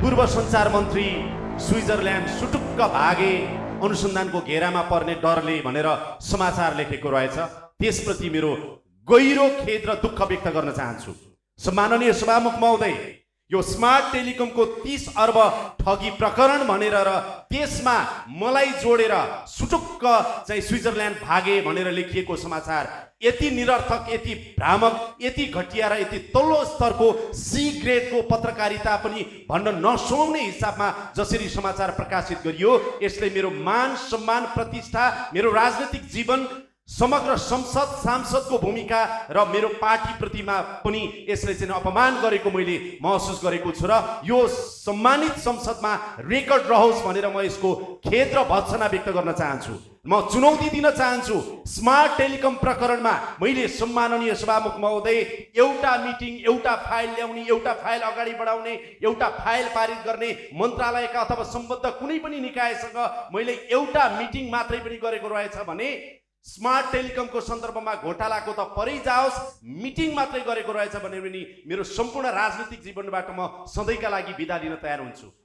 पूर्व सञ्चार मन्त्री स्विजरल्यान्ड सुटुक्क भागे अनुसन्धानको घेरामा पर्ने डरले भनेर समाचार लेखेको रहेछ। त्यसप्रति मेरो गहिरो खेद र दुःख व्यक्त गर्न चाहन्छु। सम्माननीय सभामुख महोदय, यो स्मार्ट टेलिकमको 30 अर्ब ठगी प्रकरण भनेर र त्यसमा मलाई जोडेर सुटुक्क चाहिँ स्विजरल्यान्ड भागे भनेर लेखिएको समाचार यति निरर्थक, यति भ्रामक, यति घटिया र यति तल्लो स्तरको सी ग्रेडको पत्रकारिता पनि भन्न नसुहाउने हिसाबमा जसरी समाचार प्रकाशित गरियो, यसले मेरो मान सम्मान प्रतिष्ठा, मेरो राजनीतिक जीवन, समग्र संसद सांसदको भूमिका र मेरो पार्टी प्रतिमा पनि यसले चाहिँ अपमान गरेको मैले महसुस गरेको छु र यो सम्मानित संसदमा रेकर्ड रहोस् भनेर म यसको खेद र भर्त्सना व्यक्त गर्न चाहन्छु। म चुनौती दिन चाहन्छु। स्मार्ट टेलिकम प्रकरणमा मैले सम्माननीय सभामुख महोदय एउटा मिटिङ, एउटा फाइल ल्याउने, एउटा फाइल अगाडि बढाउने, एउटा फाइल पारित गर्ने मन्त्रालयका अथवा सम्बद्ध कुनै पनि निकायसँग मैले एउटा मिटिङ मात्रै पनि गरेको रहेछ भने स्मार्ट टेलिकमको सन्दर्भमा घोटालाको त परै जाओस्, मिटिङ मात्रै गरेको रहेछ भने पनि मेरो सम्पूर्ण राजनीतिक जीवनबाट म सधैँका लागि बिदा लिन तयार हुन्छु।